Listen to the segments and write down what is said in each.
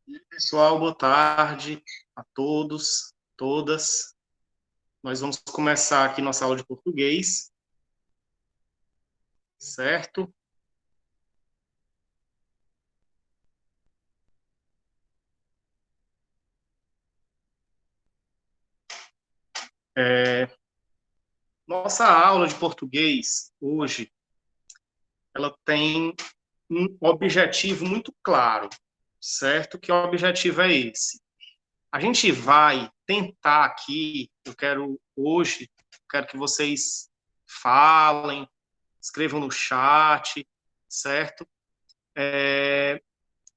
E aí, pessoal, boa tarde a todos, todas. Nós vamos começar aqui nossa aula de português, certo? Nossa aula de português hoje, ela tem um objetivo muito claro, certo? Que objetivo é esse? A gente vai tentar aqui, quero que vocês falem, escrevam no chat, certo?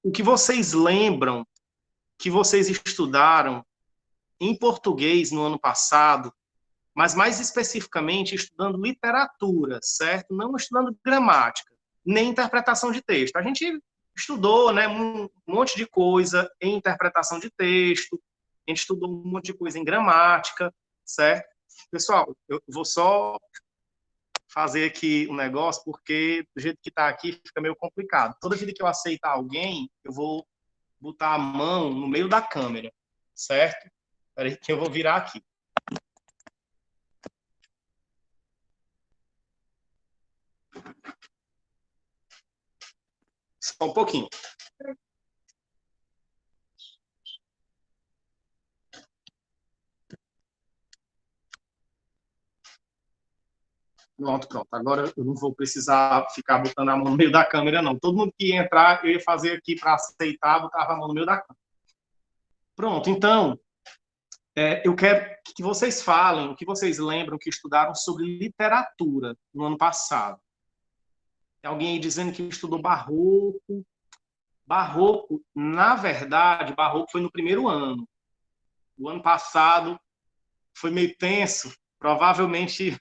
O que vocês lembram que vocês estudaram em português no ano passado, mas mais especificamente estudando literatura, certo? Não estudando gramática, nem interpretação de texto. A gente estudou, né, um monte de coisa em interpretação de texto, a gente estudou um monte de coisa em gramática, certo? Pessoal, eu vou só fazer aqui um negócio, porque do jeito que está aqui fica meio complicado. Toda vida que eu aceitar alguém, eu vou botar a mão no meio da câmera, certo? Espera aí que eu vou virar aqui. Só um pouquinho. Pronto, pronto. Agora eu não vou precisar ficar botando a mão no meio da câmera, não. Todo mundo que ia entrar, eu ia fazer aqui para aceitar, botava a mão no meio da câmera. Pronto, então, eu quero que vocês falem o que vocês lembram que estudaram sobre literatura no ano passado. Tem alguém aí dizendo que estudou barroco. Barroco, na verdade, barroco foi no primeiro ano. O ano passado foi meio tenso. Provavelmente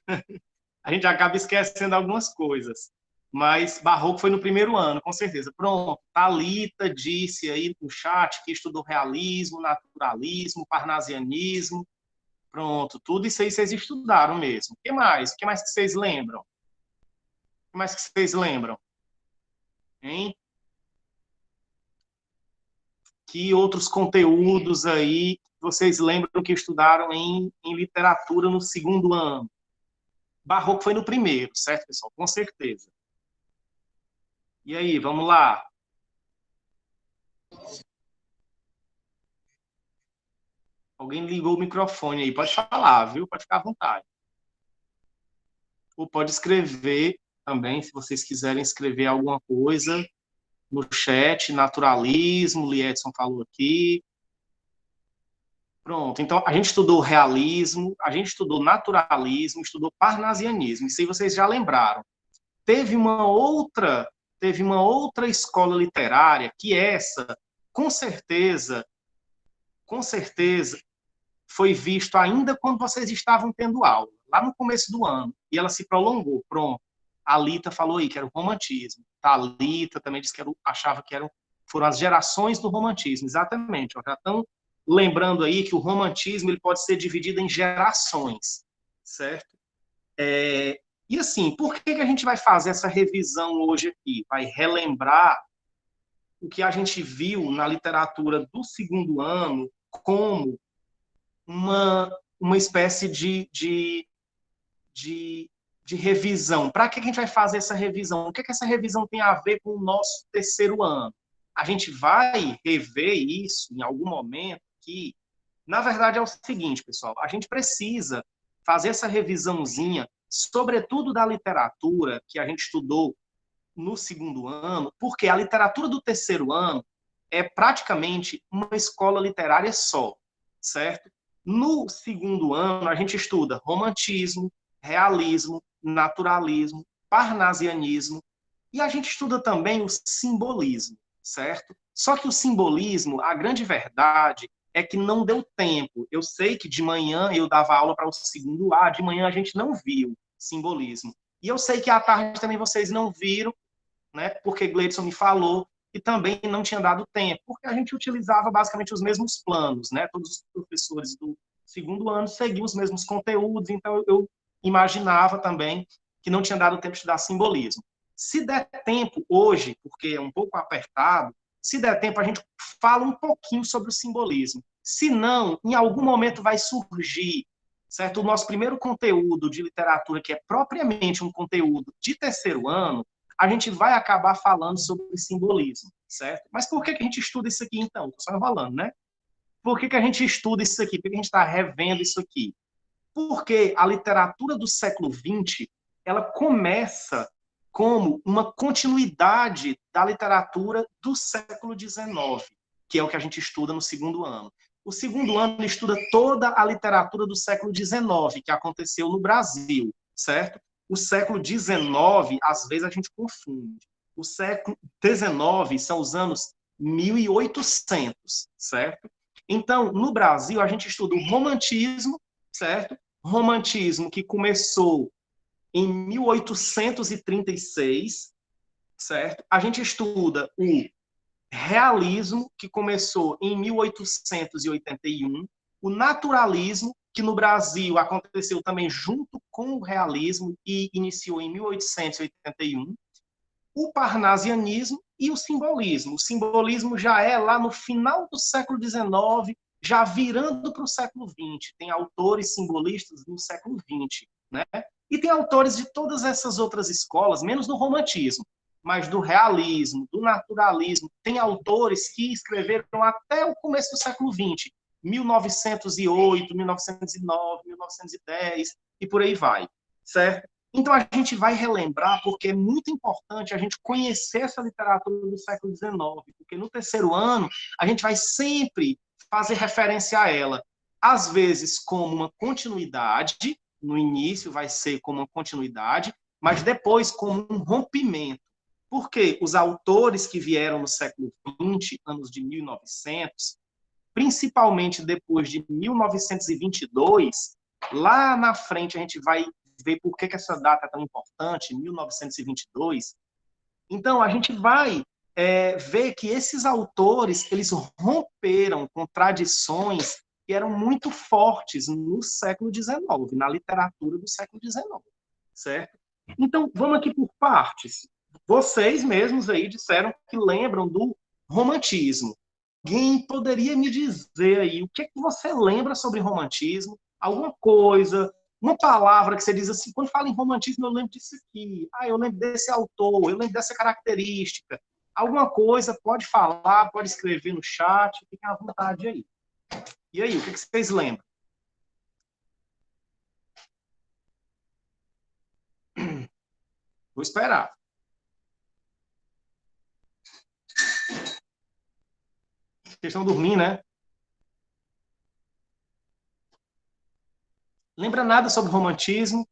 a gente acaba esquecendo algumas coisas. Mas Barroco foi no primeiro ano, com certeza. Pronto, Thalita disse aí no chat que estudou realismo, naturalismo, parnasianismo. Pronto, tudo isso aí vocês estudaram mesmo. O que mais? O que mais que vocês lembram? O que mais que vocês lembram? Hein? Que outros conteúdos aí vocês lembram que estudaram em literatura no segundo ano? Barroco foi no primeiro, certo, pessoal? Com certeza. E aí, vamos lá. Alguém ligou o microfone aí, pode falar, viu? Pode ficar à vontade. Ou pode escrever também, se vocês quiserem escrever alguma coisa no chat, naturalismo, Liedson falou aqui. Pronto, então a gente estudou realismo, a gente estudou naturalismo, estudou parnasianismo, isso aí vocês já lembraram. Teve uma outra, teve uma outra escola literária que essa, com certeza, foi visto ainda quando vocês estavam tendo aula, lá no começo do ano, e ela se prolongou. Pronto. A Lita falou aí que era o romantismo. Thalita também disse que achava que foram as gerações do romantismo. Exatamente. Ó, já estão lembrando aí que o romantismo ele pode ser dividido em gerações, certo? E assim, por que a gente vai fazer essa revisão hoje aqui? Vai relembrar o que a gente viu na literatura do segundo ano como uma espécie de, de revisão. Para que a gente vai fazer essa revisão? O que essa revisão tem a ver com o nosso terceiro ano? A gente vai rever isso em algum momento que, na verdade, é o seguinte, pessoal, a gente precisa fazer essa revisãozinha, sobretudo da literatura que a gente estudou no segundo ano, porque a literatura do terceiro ano é praticamente uma escola literária só, certo? No segundo ano, a gente estuda romantismo, realismo, naturalismo, parnasianismo, e a gente estuda também o simbolismo, certo? Só que o simbolismo, a grande verdade é que não deu tempo. Eu sei que de manhã eu dava aula para o segundo A, de manhã a gente não viu simbolismo. E eu sei que à tarde também vocês não viram, né? Porque Gleidson me falou que também não tinha dado tempo, porque a gente utilizava basicamente os mesmos planos, né? Todos os professores do segundo ano seguiam os mesmos conteúdos, então eu imaginava também que não tinha dado tempo de estudar simbolismo. Se der tempo hoje, porque é um pouco apertado, se der tempo, a gente fala um pouquinho sobre o simbolismo. Se não, em algum momento vai surgir, certo? O nosso primeiro conteúdo de literatura, que é propriamente um conteúdo de terceiro ano, a gente vai acabar falando sobre simbolismo, certo? Mas por que a gente estuda isso aqui, então? Estou só enrolando, né? Por que a gente estuda isso aqui? Por que a gente está revendo isso aqui? Porque a literatura do século XX, ela começa como uma continuidade da literatura do século XIX, que é o que a gente estuda no segundo ano. O segundo ano estuda toda a literatura do século XIX, que aconteceu no Brasil, certo? O século XIX, às vezes a gente confunde. O século XIX são os anos 1800, certo? Então, no Brasil, a gente estuda o romantismo, certo? Romantismo que começou em 1836, certo? A gente estuda o realismo, que começou em 1881, o naturalismo, que no Brasil aconteceu também junto com o realismo e iniciou em 1881, o parnasianismo e o simbolismo. O simbolismo já é lá no final do século XIX, já virando para o século XX. Tem autores simbolistas no século XX, né? E tem autores de todas essas outras escolas, menos do romantismo, mas do realismo, do naturalismo. Tem autores que escreveram até o começo do século XX, 1908, 1909, 1910, e por aí vai, certo? Então, a gente vai relembrar, porque é muito importante a gente conhecer essa literatura do século XIX, porque no terceiro ano, a gente vai sempre fazer referência a ela, às vezes como uma continuidade, no início vai ser como uma continuidade, mas depois como um rompimento. Porque os autores que vieram no século XX, anos de 1900, principalmente depois de 1922, lá na frente a gente vai ver por que essa data é tão importante, 1922. Então, a gente vai ver que esses autores, eles romperam com tradições que eram muito fortes no século XIX, na literatura do século XIX, certo? Então, vamos aqui por partes. Vocês mesmos aí disseram que lembram do romantismo. Alguém poderia me dizer aí o que é que você lembra sobre romantismo? Alguma coisa, uma palavra que você diz assim, quando fala em romantismo, eu lembro disso aqui. Ah, eu lembro desse autor, eu lembro dessa característica. Alguma coisa, pode falar, pode escrever no chat, fiquem à vontade aí. E aí, o que vocês lembram? Vou esperar. Vocês estão dormindo, né? Lembra nada sobre romantismo?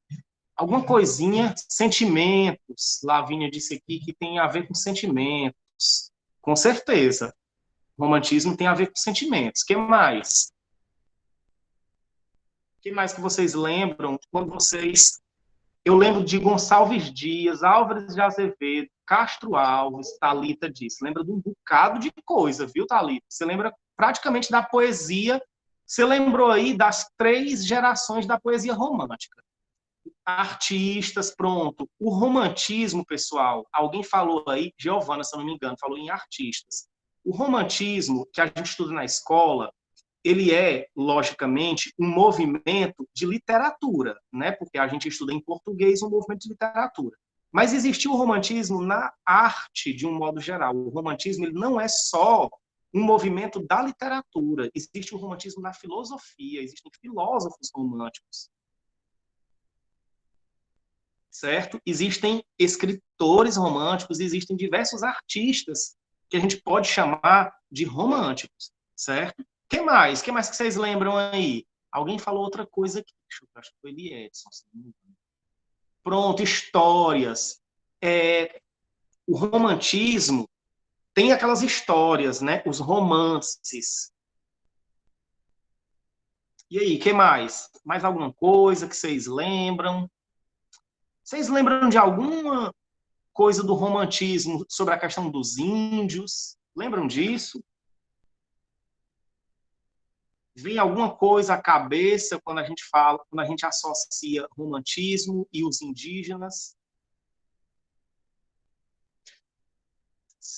Alguma coisinha, sentimentos. Lavínia disse aqui que tem a ver com sentimentos. Com certeza. Romantismo tem a ver com sentimentos. O que mais? O que mais que vocês lembram quando vocês... Eu lembro de Gonçalves Dias, Álvares de Azevedo, Castro Alves, Thalita disse. Lembra de um bocado de coisa, viu, Thalita? Você lembra praticamente da poesia. Você lembrou aí das 3 gerações da poesia romântica. Artistas, pronto. O romantismo, pessoal, alguém falou aí, Giovana, se eu não me engano, falou em artistas. O romantismo que a gente estuda na escola, ele é, logicamente, um movimento de literatura, né? Porque a gente estuda em português um movimento de literatura. Mas existiu o romantismo na arte, de um modo geral. O romantismo ele não é só um movimento da literatura. Existe o romantismo na filosofia, existem filósofos românticos, certo? Existem escritores românticos, existem diversos artistas que a gente pode chamar de românticos, certo? Que mais? Que mais que vocês lembram aí? Alguém falou outra coisa aqui. Acho que foi ele, Edson. Pronto, histórias. O romantismo tem aquelas histórias, né? Os romances. E aí, que mais? Mais alguma coisa que vocês lembram? Vocês lembram de alguma coisa do romantismo sobre a questão dos índios? Lembram disso? Vem alguma coisa à cabeça quando a gente fala, quando a gente associa romantismo e os indígenas?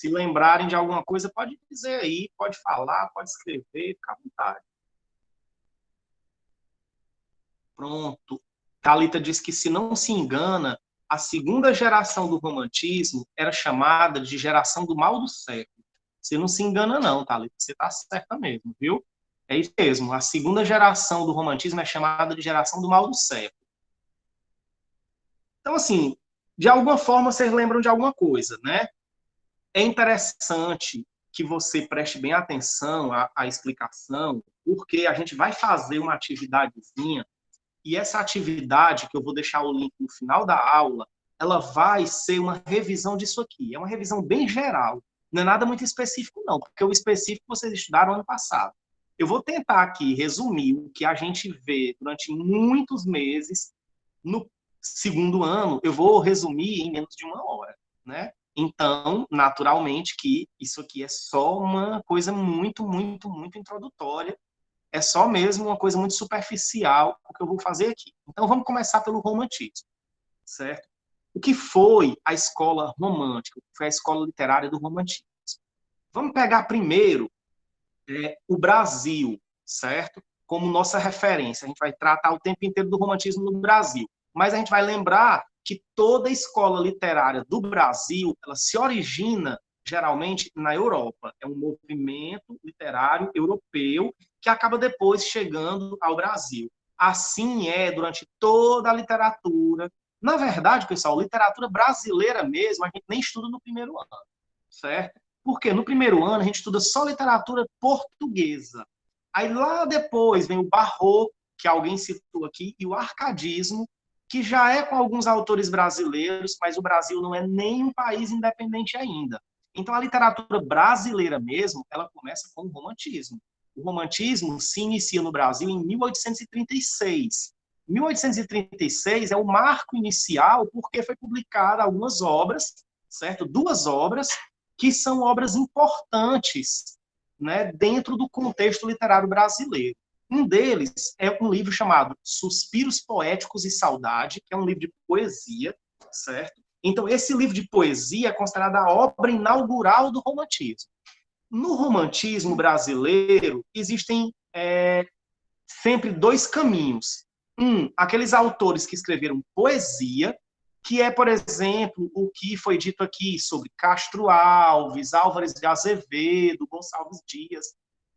Se lembrarem de alguma coisa, pode dizer aí, pode falar, pode escrever, fica à vontade. Pronto. Thalita diz que, se não se engana, a segunda geração do romantismo era chamada de geração do mal do século. Você não se engana, não, Thalita. Você está certa mesmo, viu? É isso mesmo. A segunda geração do romantismo é chamada de geração do mal do século. Então, assim, de alguma forma vocês lembram de alguma coisa, né? É interessante que você preste bem atenção à explicação, porque a gente vai fazer uma atividadezinha, e essa atividade, que eu vou deixar o link no final da aula, ela vai ser uma revisão disso aqui. É uma revisão bem geral. Não é nada muito específico, não, porque o específico vocês estudaram ano passado. Eu vou tentar aqui resumir o que a gente vê durante muitos meses. No segundo ano, eu vou resumir em menos de uma hora, né? Então, naturalmente, que isso aqui é só uma coisa muito, muito, muito introdutória. É só mesmo uma coisa muito superficial o que eu vou fazer aqui. Então, vamos começar pelo romantismo, certo? O que foi a escola romântica? O que foi a escola literária do romantismo? Vamos pegar primeiro o Brasil, certo? Como nossa referência. A gente vai tratar o tempo inteiro do romantismo no Brasil. Mas a gente vai lembrar que toda a escola literária do Brasil, ela se origina geralmente na Europa. É um movimento literário europeu que acaba depois chegando ao Brasil. Assim é durante toda a literatura. Na verdade, pessoal, literatura brasileira mesmo, a gente nem estuda no primeiro ano, certo? Porque no primeiro ano a gente estuda só literatura portuguesa. Aí lá depois vem o barroco, que alguém citou aqui, e o arcadismo, que já é com alguns autores brasileiros, mas o Brasil não é nem um país independente ainda. Então a literatura brasileira mesmo, ela começa com o romantismo. O romantismo se inicia no Brasil em 1836. 1836 é o marco inicial porque foi publicada algumas obras, certo? Duas obras que são obras importantes, né, dentro do contexto literário brasileiro. Um deles é um livro chamado Suspiros Poéticos e Saudade, que é um livro de poesia, certo? Então, esse livro de poesia é considerado a obra inaugural do romantismo. No romantismo brasileiro, existem sempre dois caminhos. Aqueles autores que escreveram poesia, que é, por exemplo, o que foi dito aqui sobre Castro Alves, Álvares de Azevedo, Gonçalves Dias.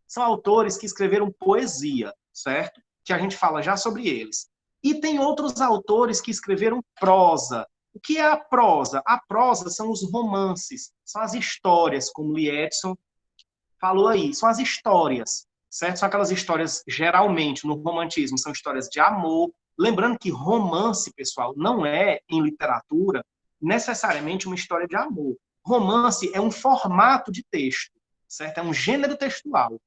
São autores que escreveram poesia, certo? Que a gente fala já sobre eles. E tem outros autores que escreveram prosa. O que é a prosa? A prosa são os romances, são as histórias, como Liedson falou aí, são as histórias, certo? São aquelas histórias, geralmente, no romantismo, são histórias de amor. Lembrando que romance, pessoal, não é, em literatura, necessariamente uma história de amor. Romance é um formato de texto, certo? É um gênero textual.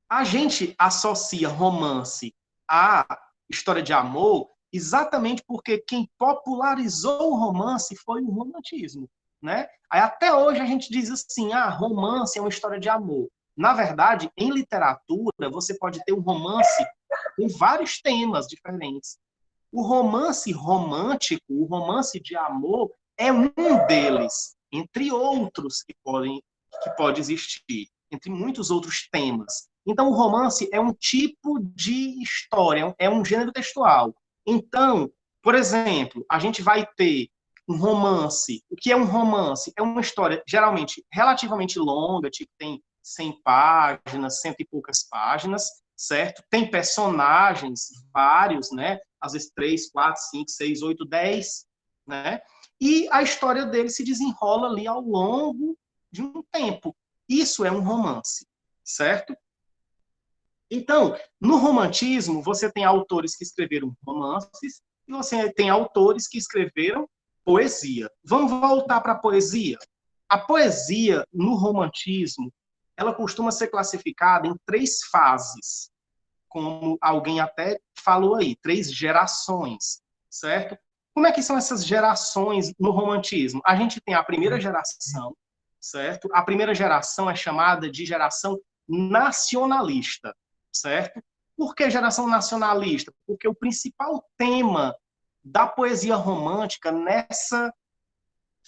A gente associa romance à história de amor exatamente porque quem popularizou o romance foi o romantismo, né? Aí até hoje a gente diz assim, romance é uma história de amor. Na verdade, em literatura, você pode ter um romance com vários temas diferentes. O romance romântico, o romance de amor, é um deles, entre outros que pode existir, entre muitos outros temas. Então, o romance é um tipo de história, é um gênero textual. Então, por exemplo, a gente vai ter um romance. O que é um romance? É uma história, geralmente, relativamente longa, tipo, tem 100 páginas, cento e poucas páginas, certo? Tem personagens vários, né? Às vezes 3, 4, 5, 6, 8, 10, né? E a história dele se desenrola ali ao longo de um tempo. Isso é um romance, certo? Então, no romantismo, você tem autores que escreveram romances e você tem autores que escreveram poesia. Vamos voltar para a poesia. A poesia, no romantismo, ela costuma ser classificada em 3 fases, como alguém até falou aí, 3 gerações, certo? Como é que são essas gerações no romantismo? A gente tem a primeira geração, certo? A primeira geração é chamada de geração nacionalista, certo? Por que geração nacionalista? Porque o principal tema da poesia romântica nessa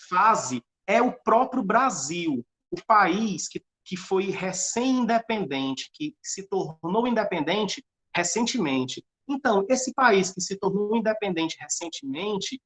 fase é o próprio Brasil, o país que foi recém-independente, que se tornou independente recentemente. Então, esse país que se tornou independente recentemente,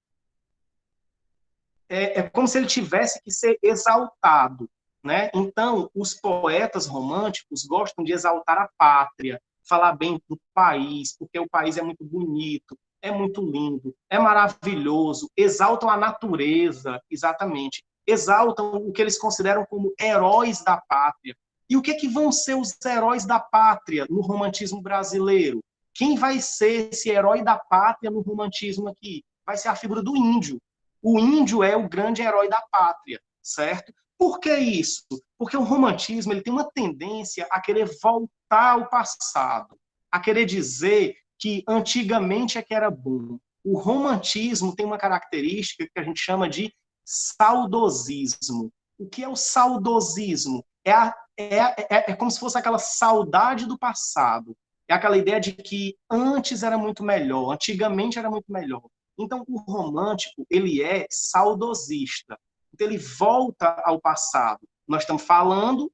é como se ele tivesse que ser exaltado, né? Então, os poetas românticos gostam de exaltar a pátria, falar bem do país, porque o país é muito bonito, é muito lindo, é maravilhoso, exaltam a natureza, exatamente, exaltam o que eles consideram como heróis da pátria. E o que vão ser os heróis da pátria no romantismo brasileiro? Quem vai ser esse herói da pátria no romantismo aqui? Vai ser a figura do índio. O índio é o grande herói da pátria, certo? Por que isso? Porque o romantismo ele tem uma tendência a querer voltar ao passado, a querer dizer que antigamente é que era bom. O romantismo tem uma característica que a gente chama de saudosismo. O que é o saudosismo? É como se fosse aquela saudade do passado. É aquela ideia de que antes era muito melhor, antigamente era muito melhor. Então, o romântico, ele é saudosista. Então, ele volta ao passado. Nós estamos falando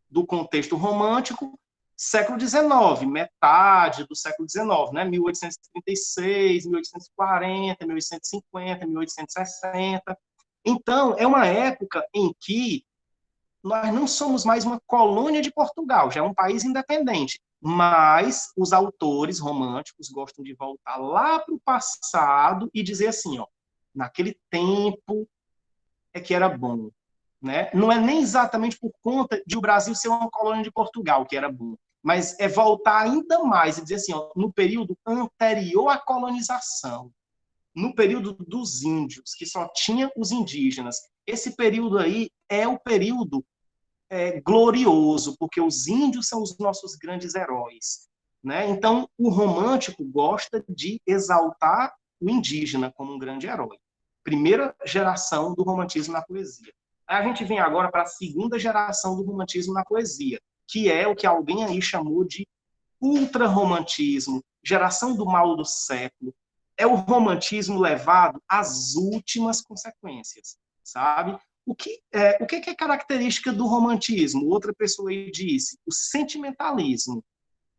do contexto romântico, século XIX, metade do século XIX, né? 1836, 1840, 1850, 1860. Então, é uma época em que nós não somos mais uma colônia de Portugal, já é um país independente. Mas os autores românticos gostam de voltar lá para o passado e dizer assim, ó, naquele tempo é que era bom. Né? Não é nem exatamente por conta de o Brasil ser uma colônia de Portugal que era bom, mas é voltar ainda mais e dizer assim, ó, no período anterior à colonização, no período dos índios, que só tinha os indígenas. Esse período aí é o período glorioso, porque os índios são os nossos grandes heróis. Né? Então, o romântico gosta de exaltar o indígena como um grande herói. Primeira geração do romantismo na poesia. Aí a gente vem agora para a segunda geração do romantismo na poesia, que é o que alguém aí chamou de ultrarromantismo, geração do mal do século. É o romantismo levado às últimas consequências, sabe? O que é característica do romantismo? Outra pessoa aí disse, o sentimentalismo.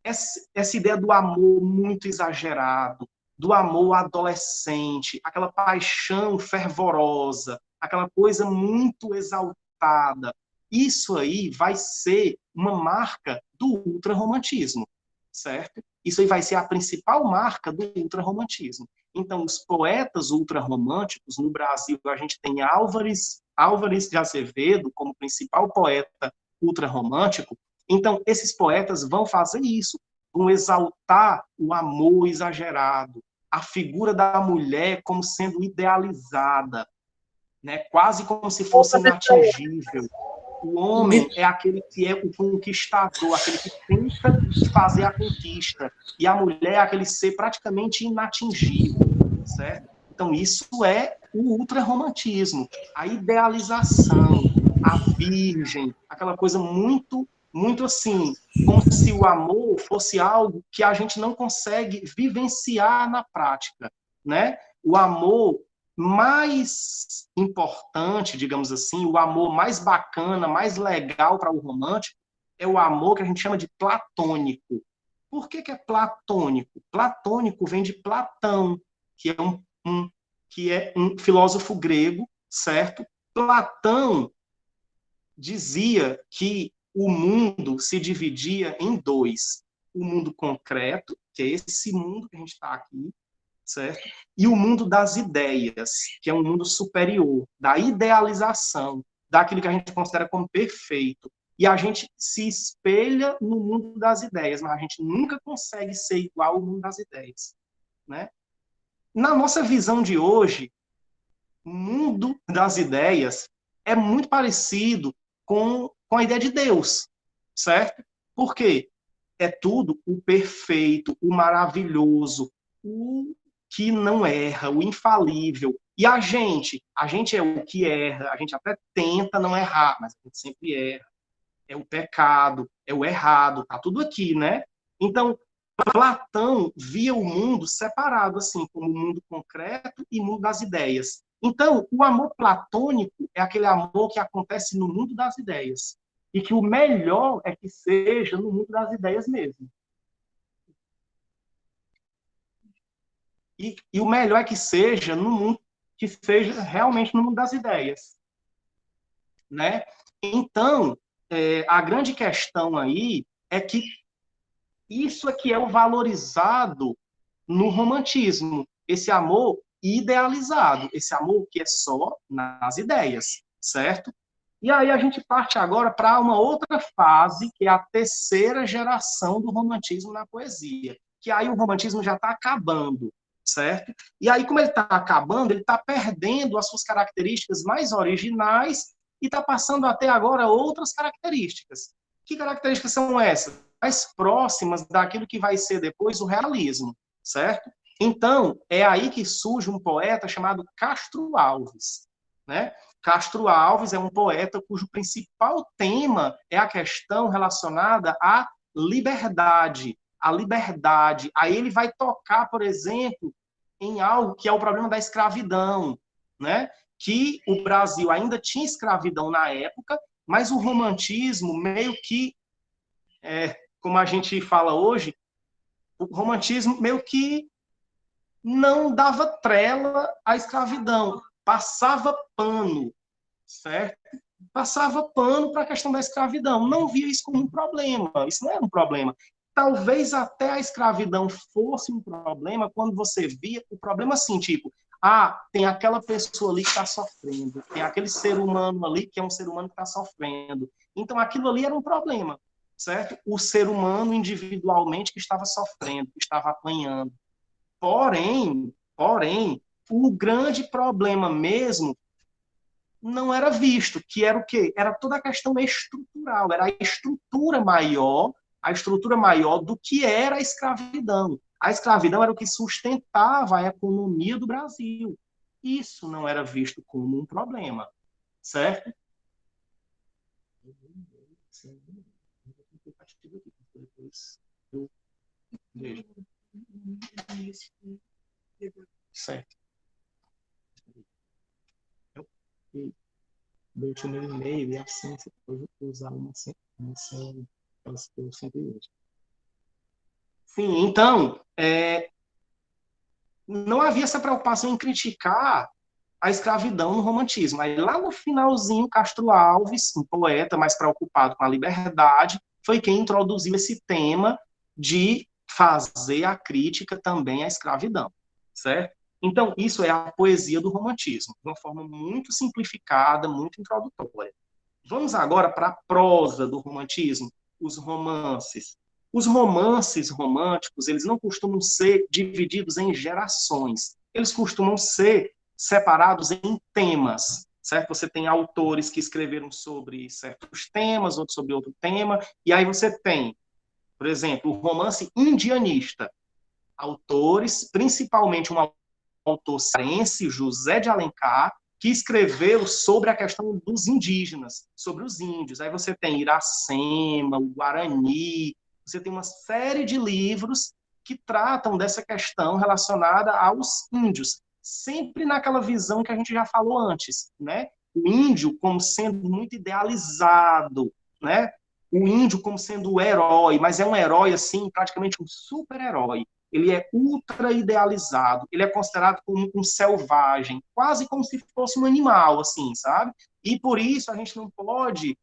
Essa ideia do amor muito exagerado, do amor adolescente, aquela paixão fervorosa, aquela coisa muito exaltada. Isso aí vai ser uma marca do ultrarromantismo, certo? Isso aí vai ser a principal marca do ultrarromantismo. Então, os poetas ultrarromânticos, no Brasil, a gente tem Álvares de Azevedo como principal poeta ultrarromântico. Então, esses poetas vão fazer isso, vão exaltar o amor exagerado, a figura da mulher como sendo idealizada, né? Quase como se fosse inatingível. O homem é aquele que é o conquistador, aquele que tenta fazer a conquista, e a mulher é aquele ser praticamente inatingível, certo? Então, isso é o ultrarromantismo, a idealização, a virgem, aquela coisa muito, muito assim, como se o amor fosse algo que a gente não consegue vivenciar na prática, né? O amor mais importante, digamos assim, o amor mais bacana, mais legal para o romântico, é o amor que a gente chama de platônico. Por que é platônico? Platônico vem de Platão, que é um filósofo grego, certo? Platão dizia que o mundo se dividia em dois. O mundo concreto, que é esse mundo que a gente está aqui, certo? E o mundo das ideias, que é um mundo superior, da idealização, daquilo que a gente considera como perfeito. E a gente se espelha no mundo das ideias, mas a gente nunca consegue ser igual ao mundo das ideias, né? Na nossa visão de hoje, o mundo das ideias é muito parecido com a ideia de Deus, certo? Por quê? É tudo o perfeito, o maravilhoso, o que não erra, o infalível. E a gente é o que erra, a gente até tenta não errar, mas a gente sempre erra. É o pecado, é o errado, tá tudo aqui, né? Então, Platão via o mundo separado, assim, como o mundo concreto e o mundo das ideias. Então, o amor platônico é aquele amor que acontece no mundo das ideias. E que o melhor é que seja no mundo das ideias mesmo. E o melhor é que seja no mundo, que seja realmente no mundo das ideias, né? Então, a grande questão aí é que isso aqui é o valorizado no romantismo, esse amor idealizado, esse amor que é só nas ideias, certo? E aí a gente parte agora para uma outra fase, que é a terceira geração do romantismo na poesia, que aí o romantismo já está acabando, certo? E aí, como ele está acabando, ele está perdendo as suas características mais originais e está passando até agora outras características. Que características são essas? Mais próximas daquilo que vai ser depois o realismo, certo? Então, é aí que surge um poeta chamado Castro Alves, né? Castro Alves é um poeta cujo principal tema é a questão relacionada à liberdade, a liberdade. Aí ele vai tocar, por exemplo, em algo que é o problema da escravidão, né? Que o Brasil ainda tinha escravidão na época, mas o romantismo meio que, como a gente fala hoje, o romantismo meio que não dava trela à escravidão, passava pano, certo? Passava pano para a questão da escravidão, não via isso como um problema, isso não era um problema. Talvez até a escravidão fosse um problema quando você via o problema assim, tipo, tem aquela pessoa ali que está sofrendo, tem aquele ser humano ali que é um ser humano que está sofrendo. Então aquilo ali era um problema, certo? O ser humano individualmente que estava sofrendo, que estava apanhando. Porém, o grande problema mesmo não era visto, que era o quê? Era toda a questão estrutural, era a estrutura maior do que era a escravidão. A escravidão era o que sustentava a economia do Brasil. Isso não era visto como um problema, certo? Certo. Deixa o meu e-mail e assim você pode usar uma sequência aquelas que eu sempre uso. Sim, então, não havia essa preocupação em criticar a escravidão no romantismo. Aí lá no finalzinho, Castro Alves, um poeta mais preocupado com a liberdade, foi quem introduziu esse tema de fazer a crítica também à escravidão, certo? Então, isso é a poesia do romantismo, de uma forma muito simplificada, muito introdutória. Vamos agora para a prosa do romantismo, os romances. Os romances românticos, eles não costumam ser divididos em gerações. Eles costumam ser separados em temas, certo? Você tem autores que escreveram sobre certos temas, outros sobre outro tema, e aí você tem, por exemplo, o romance indianista. Autores, principalmente um autor cearense, José de Alencar, que escreveu sobre a questão dos indígenas, sobre os índios. Aí você tem Iracema, o Guarani, você tem uma série de livros que tratam dessa questão relacionada aos índios, sempre naquela visão que a gente já falou antes, né? O índio como sendo muito idealizado, né? O índio como sendo o herói, mas é um herói assim, praticamente um super-herói. Ele é ultra idealizado, ele é considerado como um selvagem, quase como se fosse um animal, assim, sabe? E por isso a gente não pode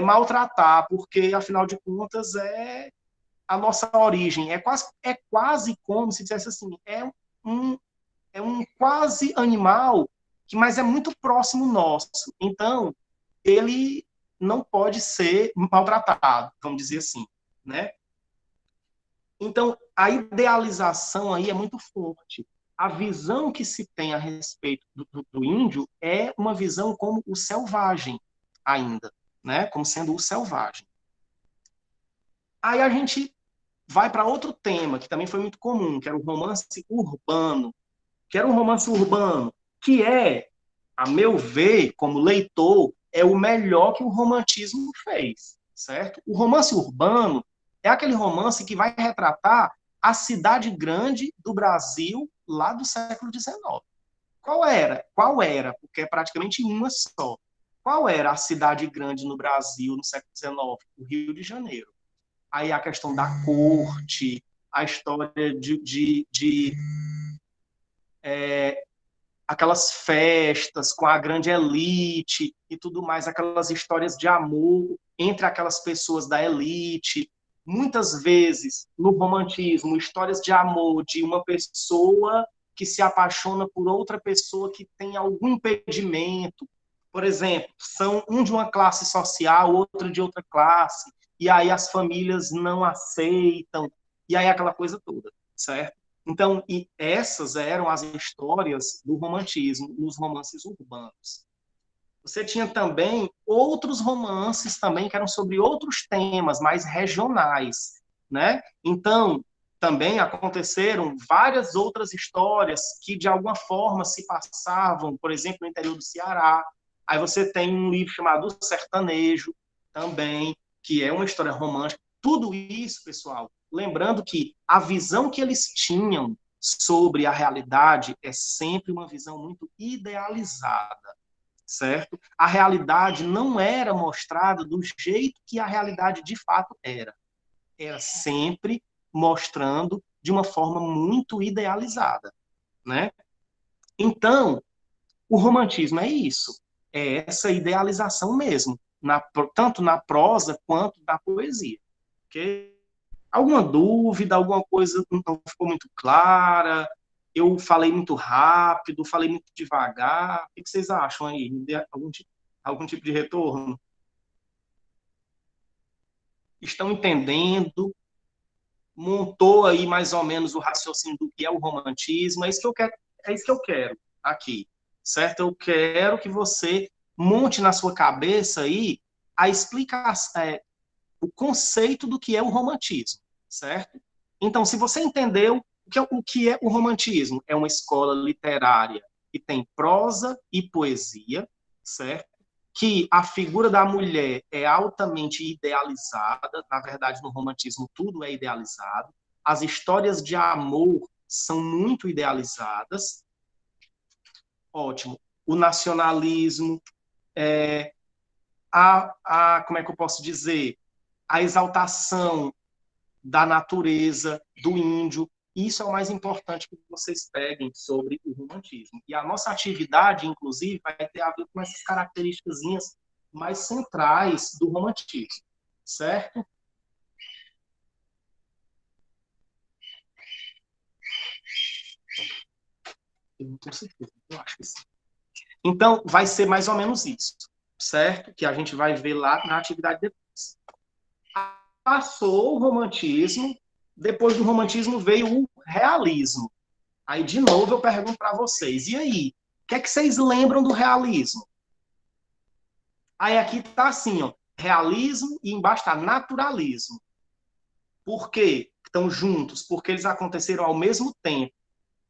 maltratar, porque afinal de contas é a nossa origem. É quase como se dissesse assim, um, é um quase animal, mas é muito próximo nosso. Então, ele não pode ser maltratado, vamos dizer assim, né? Então, a idealização aí é muito forte. A visão que se tem a respeito do índio é uma visão como o selvagem ainda, né? Como sendo o selvagem. Aí a gente vai para outro tema que também foi muito comum, que era o romance urbano. Que era um romance urbano, que a meu ver, como leitor, é o melhor que o romantismo fez, certo? O romance urbano é aquele romance que vai retratar a cidade grande do Brasil lá do século XIX. Qual era? Qual era? Porque é praticamente uma só. Qual era a cidade grande no Brasil no século XIX? O Rio de Janeiro. Aí a questão da corte, a história de aquelas festas com a grande elite e tudo mais, aquelas histórias de amor entre aquelas pessoas da elite. Muitas vezes, no romantismo, histórias de amor de uma pessoa que se apaixona por outra pessoa que tem algum impedimento. Por exemplo, são um de uma classe social, outro de outra classe, e aí as famílias não aceitam, e aí aquela coisa toda, certo? Então, e essas eram as histórias do romantismo, nos romances urbanos. Você tinha também outros romances também que eram sobre outros temas mais regionais, né? Então, também aconteceram várias outras histórias que de alguma forma se passavam, por exemplo, no interior do Ceará. Aí você tem um livro chamado Sertanejo, também, que é uma história romântica. Tudo isso, pessoal, lembrando que a visão que eles tinham sobre a realidade é sempre uma visão muito idealizada, certo? A realidade não era mostrada do jeito que a realidade de fato era. Era sempre mostrando de uma forma muito idealizada, né? Então, o romantismo é isso, é essa idealização mesmo, tanto na prosa quanto na poesia. Okay? Alguma dúvida, alguma coisa não ficou muito clara? Eu falei muito rápido, falei muito devagar. O que vocês acham aí? Me dê algum tipo de retorno? Estão entendendo? Montou aí mais ou menos o raciocínio do que é o romantismo? É isso que eu quero, é isso que eu quero aqui, certo? Eu quero que você monte na sua cabeça aí a explicação, o conceito do que é o romantismo, certo? Então, se você entendeu o que é o romantismo, é uma escola literária que tem prosa e poesia, certo? Que a figura da mulher é altamente idealizada, na verdade, no romantismo tudo é idealizado, as histórias de amor são muito idealizadas, ótimo. O nacionalismo, como é que eu posso dizer? A exaltação da natureza, do índio. Isso é o mais importante que vocês peguem sobre o romantismo. E a nossa atividade, inclusive, vai ter a ver com essas características mais centrais do romantismo, certo? Eu não tenho certeza, eu acho que sim. Então, vai ser mais ou menos isso, certo? Que a gente vai ver lá na atividade depois. Passou o romantismo, depois do romantismo veio o realismo. Aí, de novo, eu pergunto para vocês, e aí? O que é que vocês lembram do realismo? Aí aqui tá assim, ó, realismo e embaixo tá naturalismo. Por quê? Estão juntos, porque eles aconteceram ao mesmo tempo.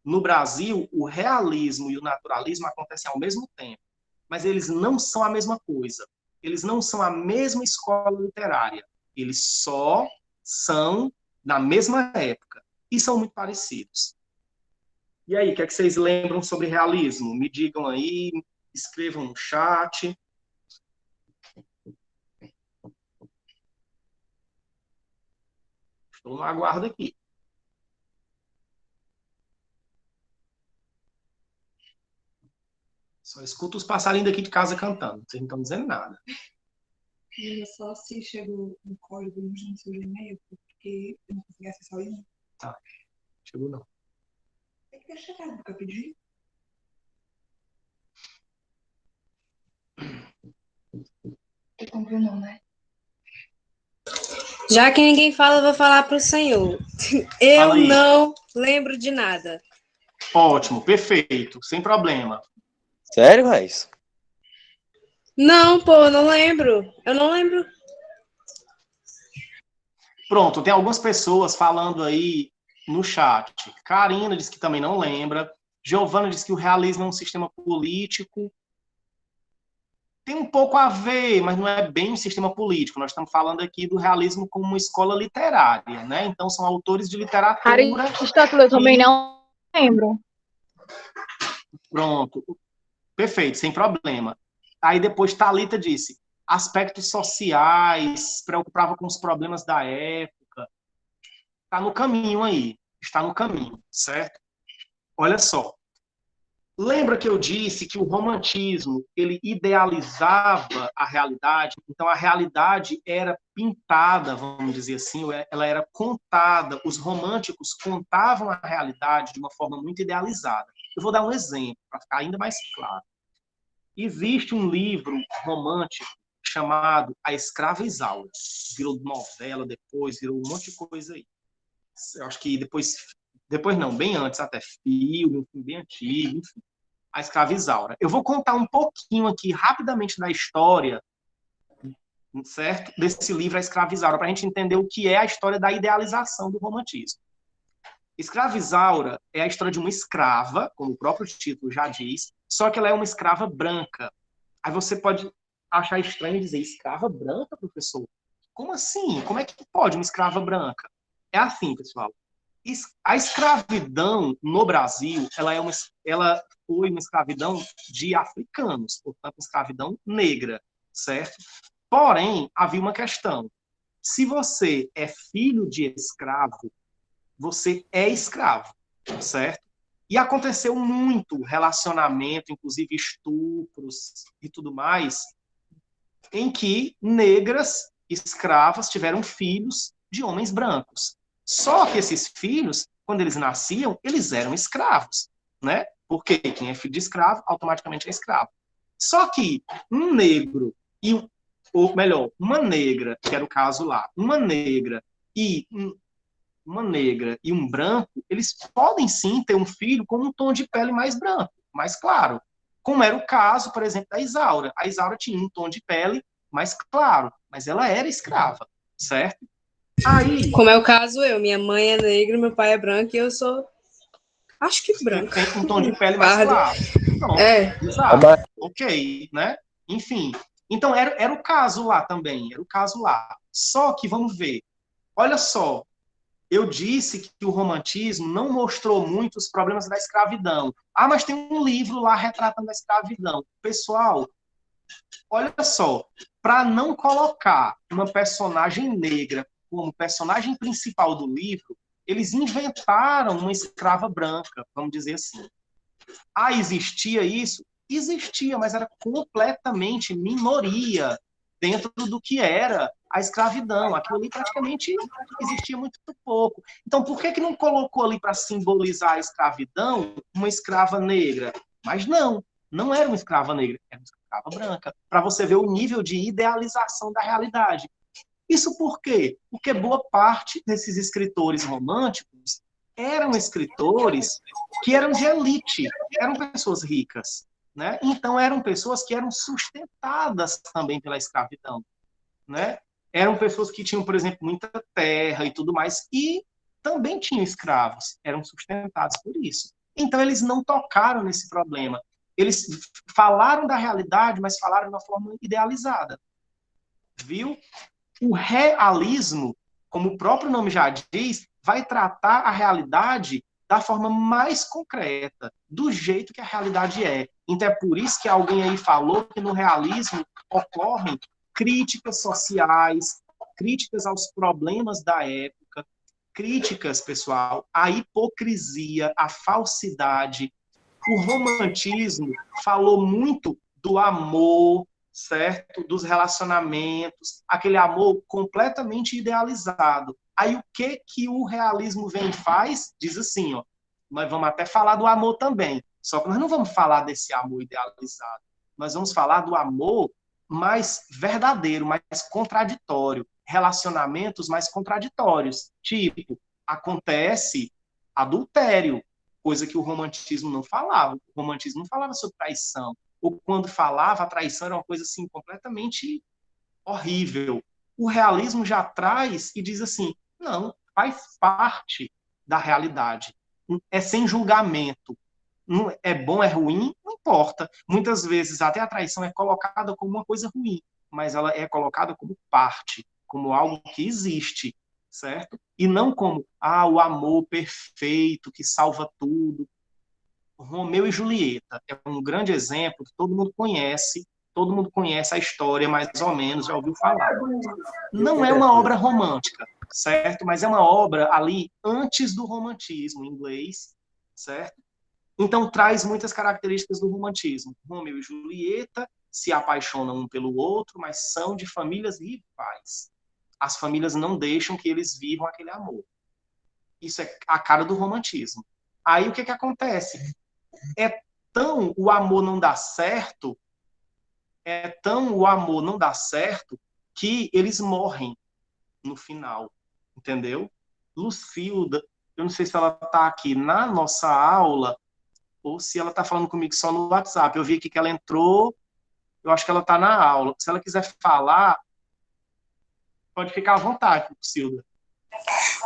No Brasil, o realismo e o naturalismo acontecem ao mesmo tempo, mas eles não são a mesma coisa. Eles não são a mesma escola literária. Eles só são na mesma época e são muito parecidos. E aí, o que é que vocês lembram sobre realismo? Me digam aí, escrevam no chat. Estou no aguardo aqui. Só escuto os passarinhos daqui de casa cantando. Vocês não estão dizendo nada. Olha só se chegou um código no seu Gmail, porque eu não consegui acessar o e-mail. Tá, chegou não. Tem que ter chegado, porque eu pedi. Você comprou não, né? Já que ninguém fala, eu vou falar para o senhor. Eu não lembro de nada. Ótimo, perfeito, sem problema. Sério, Raiz? Não, pô, não lembro. Eu não lembro. Pronto, tem algumas pessoas falando aí no chat. Karina disse que também não lembra. Giovana disse que o realismo é um sistema político. Tem um pouco a ver, mas não é bem um sistema político. Nós estamos falando aqui do realismo como uma escola literária, né? Então são autores de literatura. Aristóteles eu também não lembro. Pronto. Perfeito, sem problema. Aí depois Thalita disse, aspectos sociais, se preocupava com os problemas da época. Está no caminho aí, está no caminho, certo? Olha só. Lembra que eu disse que o romantismo, ele idealizava a realidade? Então, a realidade era pintada, vamos dizer assim, ela era contada. Os românticos contavam a realidade de uma forma muito idealizada. Eu vou dar um exemplo, para ficar ainda mais claro. Existe um livro romântico chamado A Escrava Isaura. Virou novela depois, virou um monte de coisa aí. Eu acho que depois não, bem antes até, filme, um filme bem antigo, enfim. A Escrava Isaura. Eu vou contar um pouquinho aqui, rapidamente, da história, certo? Desse livro, A Escrava Isaura, para a gente entender o que é a história da idealização do romantismo. Escrava Isaura é a história de uma escrava, como o próprio título já diz, só que ela é uma escrava branca. Aí você pode achar estranho dizer escrava branca, professor? Como assim? Como é que pode uma escrava branca? É assim, pessoal. A escravidão no Brasil, ela foi uma escravidão de africanos, portanto, escravidão negra, certo? Porém, havia uma questão. Se você é filho de escravo, você é escravo, certo? E aconteceu muito relacionamento, inclusive estupros e tudo mais, em que negras escravas tiveram filhos de homens brancos. Só que esses filhos, quando eles nasciam, eles eram escravos, né? Porque quem é filho de escravo, automaticamente é escravo. Só que um negro ou melhor, uma negra, que era o caso lá, uma negra e um branco, eles podem sim ter um filho com um tom de pele mais branco, mais claro. Como era o caso, por exemplo, da Isaura. A Isaura tinha um tom de pele mais claro, mas ela era escrava, certo? Aí. Como é o caso eu, minha mãe é negra, meu pai é branco e eu sou, acho que branco. Tem um tom de pele mais claro. Pronto, exato. Ok, né? Enfim. Então, era o caso lá também, era o caso lá. Só que, vamos ver, olha só, eu disse que o romantismo não mostrou muito os problemas da escravidão. Ah, mas tem um livro lá retratando a escravidão. Pessoal, olha só, para não colocar uma personagem negra como personagem principal do livro, eles inventaram uma escrava branca, vamos dizer assim. Ah, existia isso? Existia, mas era completamente minoria dentro do que era a escravidão. Aquilo ali praticamente existia muito pouco. Então, por que não colocou ali para simbolizar a escravidão uma escrava negra? Mas não era uma escrava negra, era uma escrava branca, para você ver o nível de idealização da realidade. Isso por quê? Porque boa parte desses escritores românticos eram escritores que eram de elite, eram pessoas ricas, né? Então eram pessoas que eram sustentadas também pela escravidão, né? Eram pessoas que tinham, por exemplo, muita terra e tudo mais, e também tinham escravos, eram sustentados por isso. Então eles não tocaram nesse problema. Eles falaram da realidade, mas falaram de uma forma idealizada. Viu? O realismo, como o próprio nome já diz, vai tratar a realidade da forma mais concreta, do jeito que a realidade é. Então é por isso que alguém aí falou que no realismo ocorrem críticas sociais, críticas aos problemas da época, críticas, pessoal, à hipocrisia, à falsidade. O romantismo falou muito do amor, certo? Dos relacionamentos, aquele amor completamente idealizado. Aí o que o realismo vem e faz? Diz assim, ó, nós vamos até falar do amor também, só que nós não vamos falar desse amor idealizado. Nós vamos falar do amor mais verdadeiro, mais contraditório, relacionamentos mais contraditórios. Tipo, acontece adultério, coisa que o romantismo não falava. O romantismo não falava sobre traição. Ou quando falava, a traição era uma coisa assim completamente horrível. O realismo já traz e diz assim: não, faz parte da realidade. É sem julgamento. Não é bom, é ruim, não importa. Muitas vezes até a traição é colocada como uma coisa ruim, mas ela é colocada como parte, como algo que existe, certo? E não como o amor perfeito que salva tudo. Romeu e Julieta é um grande exemplo que todo mundo conhece a história mais ou menos, já ouviu falar. Não é uma obra romântica, certo? Mas é uma obra ali antes do romantismo em inglês, certo? Então traz muitas características do romantismo. Romeu e Julieta se apaixonam um pelo outro, mas são de famílias rivais. As famílias não deixam que eles vivam aquele amor. Isso é a cara do romantismo. Aí o que que acontece? É tão o amor não dá certo, que eles morrem no final, entendeu? Lucilda, eu não sei se ela está aqui na nossa aula ou se ela está falando comigo só no WhatsApp. Eu vi aqui que ela entrou, eu acho que ela está na aula. Se ela quiser falar, pode ficar à vontade, Lucilda.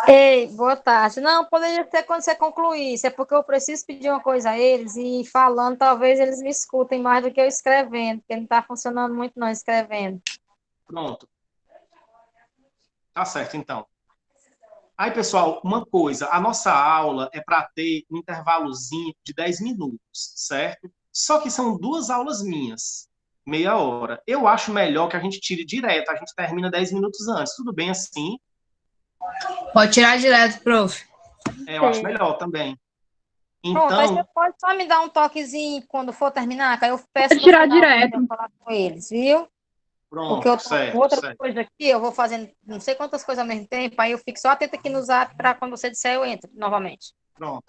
Ei, boa tarde. Não, poderia ser quando você concluísse, é porque eu preciso pedir uma coisa a eles e falando, talvez eles me escutem mais do que eu escrevendo, porque não está funcionando muito não escrevendo. Pronto. Tá certo, então. Aí, pessoal, uma coisa, a nossa aula é para ter um intervalozinho de 10 minutos, certo? Só que são 2 aulas minhas, meia hora. Eu acho melhor que a gente tire direto, a gente termina 10 minutos antes. Tudo bem assim? Pode tirar direto, prof. Eu acho melhor também. Pronto, aí você Então, pode só me dar um toquezinho quando for terminar, que aí eu peço Pode tirar no final direto. pra eu falar com eles, viu? Porque pronto, eu tô com certo, outra certo. coisa aqui, eu vou fazendo não sei quantas coisas ao mesmo tempo, aí eu fico só atenta aqui no zap para quando você disser eu entro novamente. Pronto,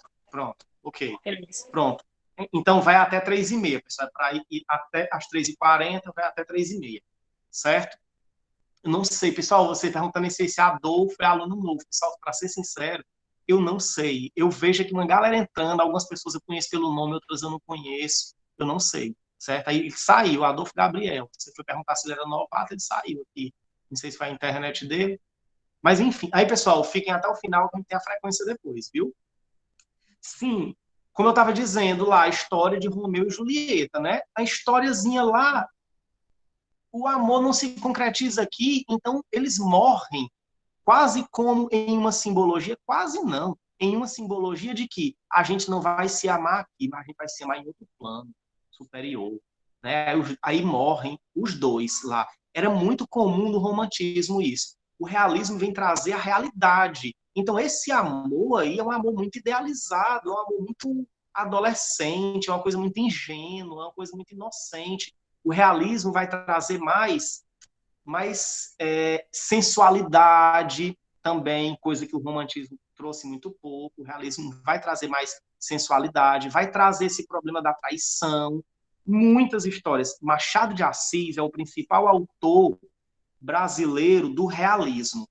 ok. Beleza. Pronto. Então, vai até 3h30, pessoal. Para ir até às 3h40, vai até 3h30, certo? Eu não sei, pessoal, você perguntando se esse Adolfo é aluno novo. Pessoal, para ser sincero, eu não sei. Eu vejo aqui uma galera entrando, algumas pessoas eu conheço pelo nome, outras eu não conheço. Eu não sei, certo? Aí ele saiu, Adolfo Gabriel. Você foi perguntar se ele era novato, ele saiu aqui. Não sei se foi a internet dele. Mas, enfim. Aí, pessoal, fiquem até o final, que tem a frequência depois, viu? Sim, como eu estava dizendo lá, a história de Romeu e Julieta, né? A historiazinha lá, o amor não se concretiza aqui, então eles morrem, quase como em uma simbologia, quase não, em uma simbologia de que a gente não vai se amar aqui, mas a gente vai se amar em outro plano superior, né? Aí morrem os dois lá. Era muito comum no romantismo isso. O realismo vem trazer a realidade. Então esse amor aí é um amor muito idealizado, é um amor muito adolescente, é uma coisa muito ingênua, é uma coisa muito inocente. O realismo vai trazer mais sensualidade também, coisa que o romantismo trouxe muito pouco. O realismo vai trazer mais sensualidade, vai trazer esse problema da traição. Muitas histórias. Machado de Assis é o principal autor brasileiro do realismo.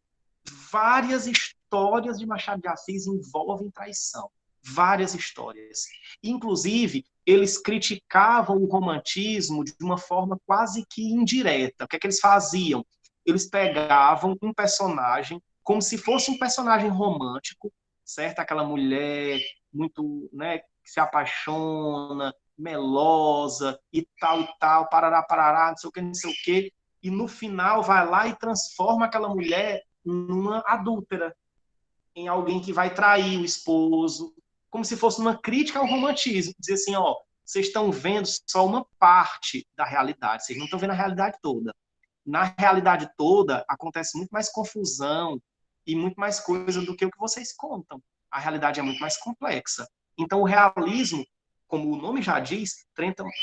Várias histórias de Machado de Assis envolvem traição. Várias histórias. Inclusive, eles criticavam o romantismo de uma forma quase que indireta. O que é que eles faziam? Eles pegavam um personagem como se fosse um personagem romântico, certo? Aquela mulher muito, né, que se apaixona, melosa e tal, parará, não sei o que, não sei o que, e no final vai lá e transforma aquela mulher numa adúltera, em alguém que vai trair o esposo, como se fosse uma crítica ao romantismo, dizer assim, ó, vocês estão vendo só uma parte da realidade, vocês não estão vendo a realidade toda. Na realidade toda, acontece muito mais confusão e muito mais coisa do que o que vocês contam. A realidade é muito mais complexa. Então, o realismo, como o nome já diz,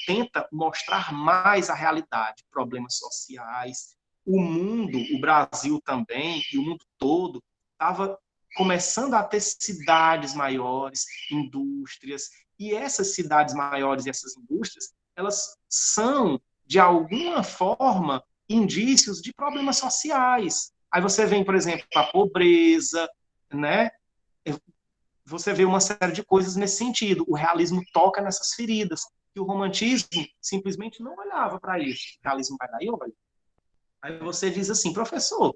tenta mostrar mais a realidade, problemas sociais. O mundo, o Brasil também, e o mundo todo, estava começando a ter cidades maiores, indústrias, e essas cidades maiores e essas indústrias, elas são, de alguma forma, indícios de problemas sociais. Aí você vê, por exemplo, a pobreza, né? Você vê uma série de coisas nesse sentido. O realismo toca nessas feridas, e o romantismo simplesmente não olhava para isso. O realismo vai lá e olha. Aí você diz assim, professor,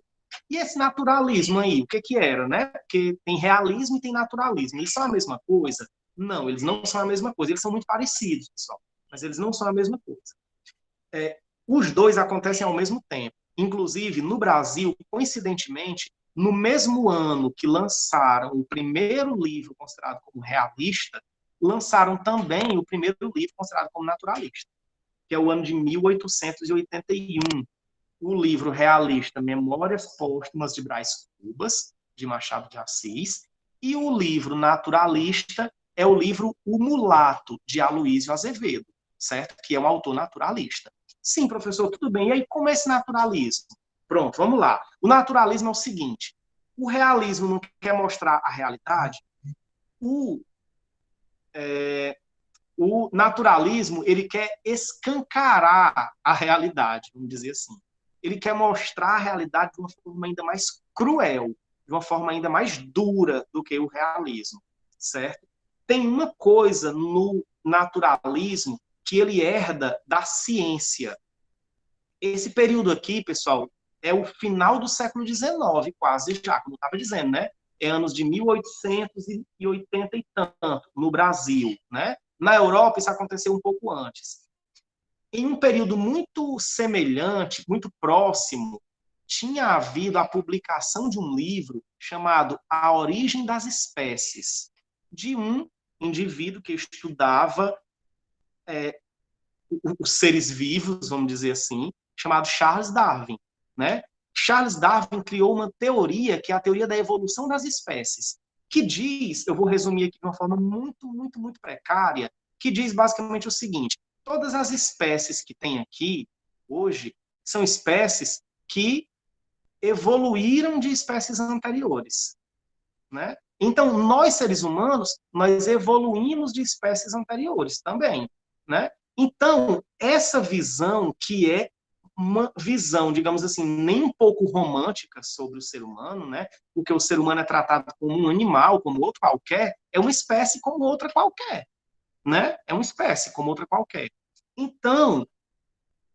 e esse naturalismo aí, o que que era, né? Porque tem realismo e tem naturalismo. Eles são a mesma coisa? Não, eles não são a mesma coisa. Eles são muito parecidos, pessoal, mas eles não são a mesma coisa. Os dois acontecem ao mesmo tempo. Inclusive, no Brasil, coincidentemente, no mesmo ano que lançaram o primeiro livro considerado como realista, lançaram também o primeiro livro considerado como naturalista, que é o ano de 1881. O livro realista Memórias Póstumas de Brás Cubas, de Machado de Assis, e o livro naturalista é o livro O Mulato, de Aloísio Azevedo, certo? Que é um autor naturalista. Sim, professor, tudo bem. E aí, como é esse naturalismo? Pronto, vamos lá. O naturalismo é o seguinte: o realismo não quer mostrar a realidade, o naturalismo, ele quer escancarar a realidade, vamos dizer assim. Ele quer mostrar a realidade de uma forma ainda mais cruel, de uma forma ainda mais dura do que o realismo, certo? Tem uma coisa no naturalismo que ele herda da ciência. Esse período aqui, pessoal, é o final do século XIX, quase já, como eu estava dizendo, né? É anos de 1880 e tanto, no Brasil, né? Na Europa, isso aconteceu um pouco antes. Em um período muito semelhante, muito próximo, tinha havido a publicação de um livro chamado A Origem das Espécies, de um indivíduo que estudava os seres vivos, vamos dizer assim, chamado Charles Darwin, né? Charles Darwin criou uma teoria, que é a teoria da evolução das espécies, que diz, eu vou resumir aqui de uma forma muito, muito, muito precária, que diz basicamente o seguinte: todas as espécies que tem aqui, hoje, são espécies que evoluíram de espécies anteriores, né? Então, nós, seres humanos, nós evoluímos de espécies anteriores também, né? Então, essa visão, que é uma visão, digamos assim, nem um pouco romântica sobre o ser humano, né? Porque o ser humano é tratado como um animal, como outro qualquer, é uma espécie como outra qualquer, né? É uma espécie como outra qualquer. Então,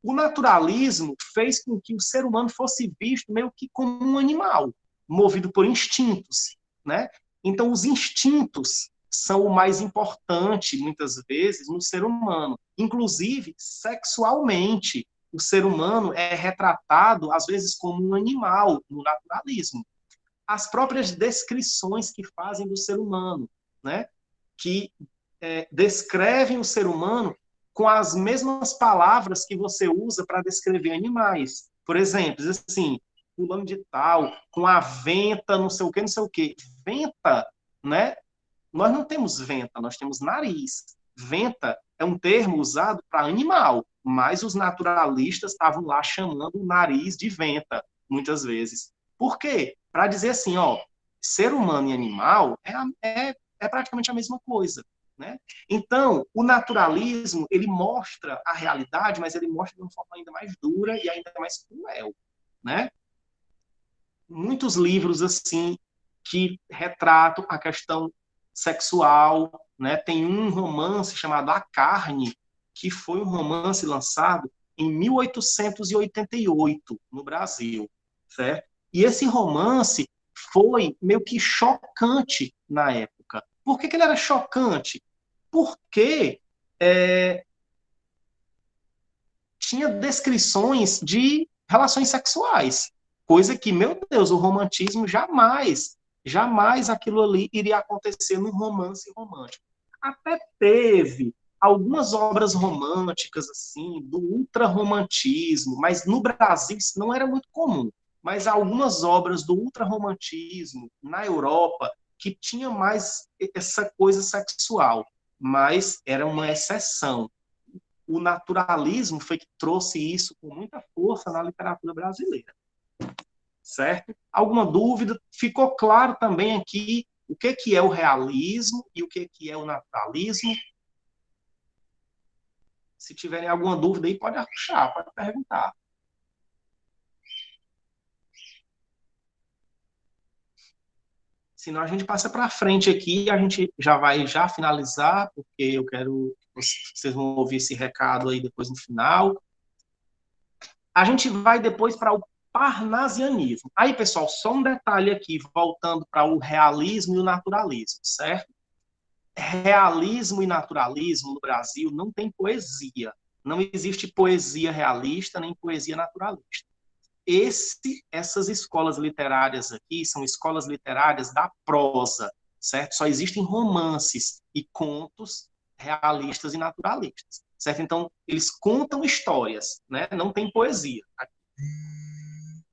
o naturalismo fez com que o ser humano fosse visto meio que como um animal, movido por instintos, né? Então, os instintos são o mais importante, muitas vezes, no ser humano. Inclusive, sexualmente, o ser humano é retratado, às vezes, como um animal no naturalismo. As próprias descrições que fazem do ser humano, né? Que descrevem o ser humano com as mesmas palavras que você usa para descrever animais. Por exemplo, diz assim, fulano de tal, com a venta, não sei o quê, não sei o quê. Venta, né? Nós não temos venta, nós temos nariz. Venta é um termo usado para animal, mas os naturalistas estavam lá chamando o nariz de venta, muitas vezes. Por quê? Para dizer assim, ó, ser humano e animal é praticamente a mesma coisa, né? Então, o naturalismo, ele mostra a realidade, mas ele mostra de uma forma ainda mais dura e ainda mais cruel, né? Muitos livros, assim, que retratam a questão sexual, né? Tem um romance chamado A Carne, que foi um romance lançado em 1888, no Brasil, certo? E esse romance foi meio que chocante na época. Por que ele era chocante? Porque tinha descrições de relações sexuais, coisa que, meu Deus, o romantismo jamais aquilo ali iria acontecer num romance romântico. Até teve algumas obras românticas, assim, do ultrarromantismo, mas no Brasil isso não era muito comum. Mas algumas obras do ultrarromantismo na Europa que tinha mais essa coisa sexual, mas era uma exceção. O naturalismo foi que trouxe isso com muita força na literatura brasileira. Certo? Alguma dúvida? Ficou claro também aqui o que é o realismo e o que é o naturalismo? Se tiverem alguma dúvida aí, pode achar, pode perguntar. Senão a gente passa para frente aqui, a gente já vai finalizar, porque eu quero que vocês vão ouvir esse recado aí depois no final. A gente vai depois para o parnasianismo. Aí, pessoal, só um detalhe aqui, voltando para o realismo e o naturalismo, certo? Realismo e naturalismo no Brasil não tem poesia. Não existe poesia realista nem poesia naturalista. Essas escolas literárias aqui são escolas literárias da prosa. certo? Só existem romances e contos realistas e naturalistas, certo? Então, eles contam histórias, né? Não tem poesia.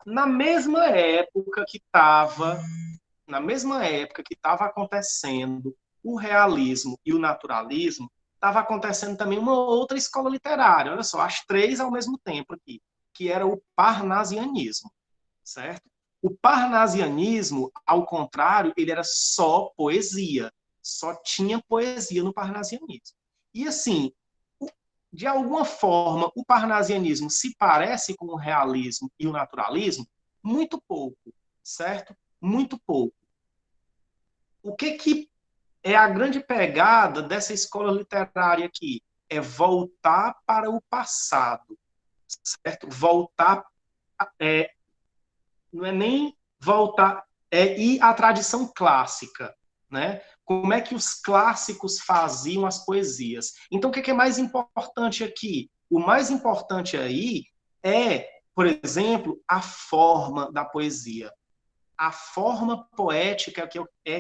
Na mesma época que estava acontecendo o realismo e o naturalismo, estava acontecendo também uma outra escola literária, olha só, as três ao mesmo tempo aqui, que era o parnasianismo, certo? O parnasianismo, ao contrário, ele era só poesia, só tinha poesia no parnasianismo. E assim, de alguma forma, o parnasianismo se parece com o realismo e o naturalismo? Muito pouco, certo? Muito pouco. O que é a grande pegada dessa escola literária aqui? É voltar para o passado, certo? Voltar, não é nem voltar, é ir à tradição clássica, né? Como é que os clássicos faziam as poesias. Então, o que é mais importante aqui? O mais importante aí é, por exemplo, a forma da poesia. A forma poética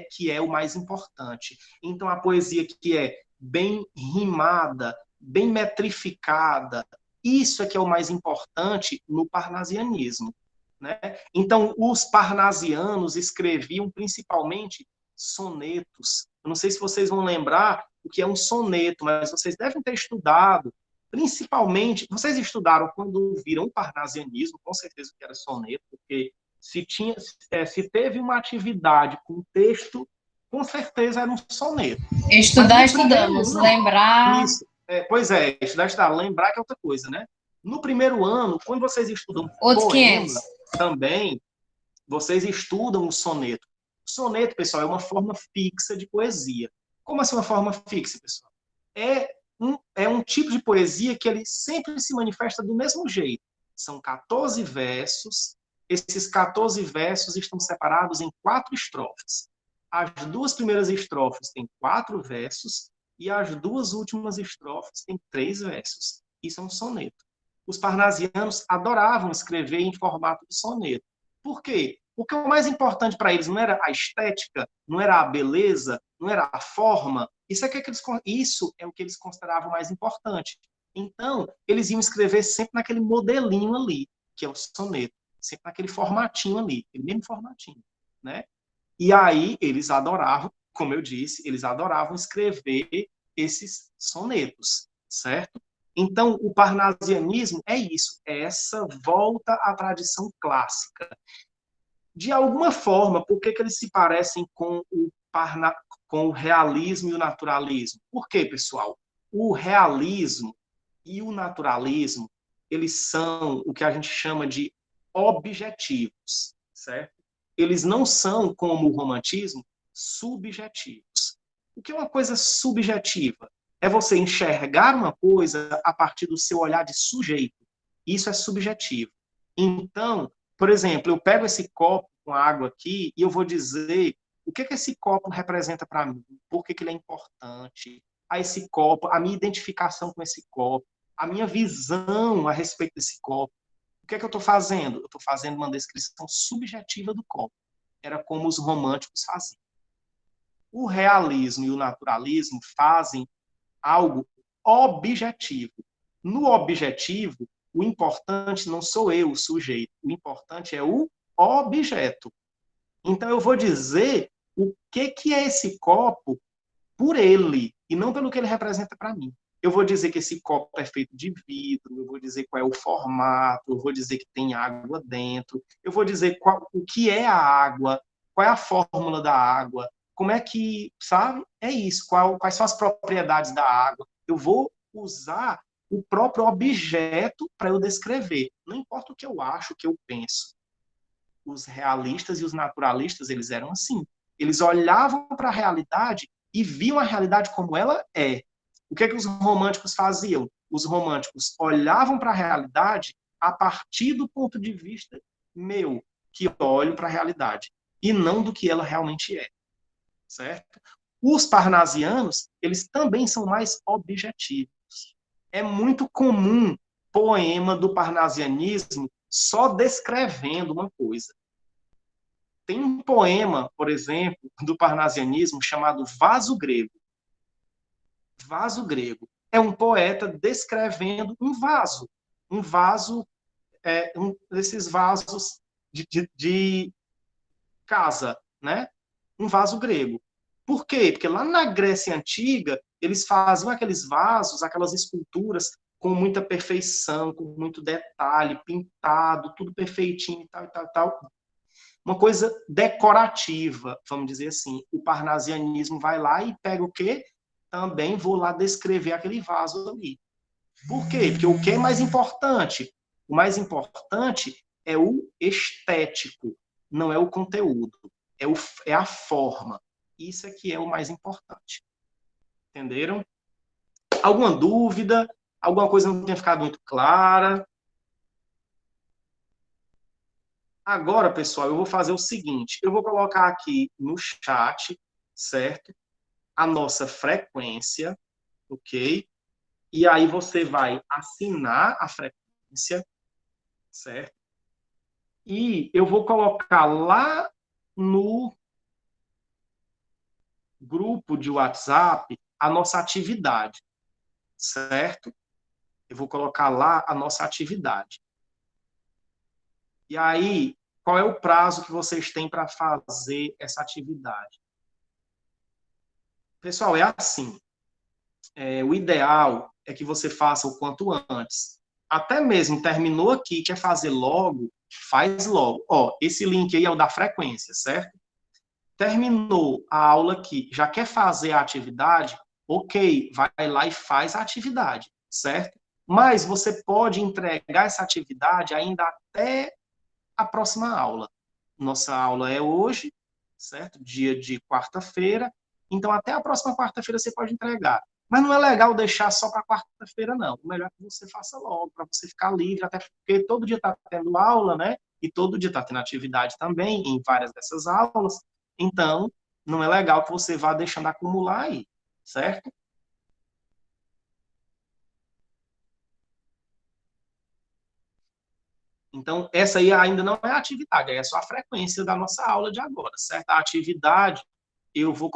que é o mais importante. Então, a poesia que é bem rimada, bem metrificada, isso é que é o mais importante no parnasianismo, né? Então, os parnasianos escreviam principalmente sonetos. Eu não sei se vocês vão lembrar o que é um soneto, mas vocês devem ter estudado, principalmente, vocês estudaram quando viram o parnasianismo, com certeza que era soneto, porque se teve uma atividade com texto, com certeza era um soneto. Estudamos. Lembrar. Isso, pois é, estudar, lembrar que é outra coisa, né? No primeiro ano, quando vocês estudam Outros poema, 500. também, vocês estudam o soneto. O soneto, pessoal, é uma forma fixa de poesia. Como assim uma forma fixa, pessoal? É um tipo de poesia que ele sempre se manifesta do mesmo jeito. São 14 versos. Esses 14 versos estão separados em 4 estrofes. As 2 primeiras estrofes têm 4 versos e as 2 últimas estrofes têm 3 versos. Isso é um soneto. Os parnasianos adoravam escrever em formato de soneto. Por quê? Porque o mais importante para eles não era a estética, não era a beleza, não era a forma. Isso é o que eles consideravam mais importante. Então, eles iam escrever sempre naquele modelinho ali, que é o soneto. Sempre naquele formatinho ali, aquele mesmo formatinho, né? E aí eles adoravam, como eu disse, eles adoravam escrever esses sonetos, certo? Então, o parnasianismo é isso, é essa volta à tradição clássica. De alguma forma, por que eles se parecem com o realismo e o naturalismo? Por quê, pessoal? O realismo e o naturalismo, eles são o que a gente chama de objetivos, certo? Eles não são, como o romantismo, subjetivos. O que é uma coisa subjetiva? É você enxergar uma coisa a partir do seu olhar de sujeito. Isso é subjetivo. Então, por exemplo, eu pego esse copo com água aqui e eu vou dizer o que esse copo representa para mim, por que ele é importante, a esse copo, a minha identificação com esse copo, a minha visão a respeito desse copo. O que eu estou fazendo? Eu estou fazendo uma descrição subjetiva do copo. Era como os românticos faziam. O realismo e o naturalismo fazem algo objetivo. No objetivo, o importante não sou eu, o sujeito. O importante é o objeto. Então, eu vou dizer o que é esse copo por ele, e não pelo que ele representa para mim. Eu vou dizer que esse copo é feito de vidro, eu vou dizer qual é o formato, eu vou dizer que tem água dentro, eu vou dizer o que é a água, qual é a fórmula da água, como é que, sabe? É isso, quais são as propriedades da água. Eu vou usar o próprio objeto para eu descrever. Não importa o que eu acho, o que eu penso. Os realistas e os naturalistas, eles eram assim. Eles olhavam para a realidade e viam a realidade como ela é. O que os românticos faziam? Os românticos olhavam para a realidade a partir do ponto de vista meu, que olho para a realidade, e não do que ela realmente é. Certo? Os parnasianos, eles também são mais objetivos. É muito comum poema do parnasianismo só descrevendo uma coisa. Tem um poema, por exemplo, do parnasianismo chamado Vaso Grego. Vaso Grego. É um poeta descrevendo um vaso. Um vaso, um desses vasos de casa, né? Um vaso grego. Por quê? Porque lá na Grécia Antiga, eles faziam aqueles vasos, aquelas esculturas com muita perfeição, com muito detalhe, pintado, tudo perfeitinho e tal, e tal, e tal. Uma coisa decorativa, vamos dizer assim. O parnasianismo vai lá e pega o quê? Também vou lá descrever aquele vaso ali. Por quê? Porque o que é mais importante? O mais importante é o estético, não é o conteúdo, é a forma. Isso é que é o mais importante. Entenderam? Alguma dúvida? Alguma coisa não tenha ficado muito clara? Agora, pessoal, eu vou fazer o seguinte, eu vou colocar aqui no chat, certo? A nossa frequência, ok? E aí você vai assinar a frequência, certo? E eu vou colocar lá no grupo de WhatsApp a nossa atividade, certo? Eu vou colocar lá a nossa atividade. E aí, qual é o prazo que vocês têm para fazer essa atividade? Pessoal, é assim. O ideal é que você faça o quanto antes. Até mesmo terminou aqui, quer fazer logo, faz logo. Ó, esse link aí é o da frequência, certo? Terminou a aula aqui, já quer fazer a atividade, ok, vai lá e faz a atividade, certo? Mas você pode entregar essa atividade ainda até a próxima aula. Nossa aula é hoje, certo? Dia de quarta-feira. Então, até a próxima quarta-feira você pode entregar. Mas não é legal deixar só para quarta-feira, não. O melhor é que você faça logo, para você ficar livre, até porque todo dia está tendo aula, né? E todo dia está tendo atividade também, em várias dessas aulas. Então, não é legal que você vá deixando acumular aí, certo? Então, essa aí ainda não é a atividade, é só a frequência da nossa aula de agora, certo? A atividade, eu vou colocar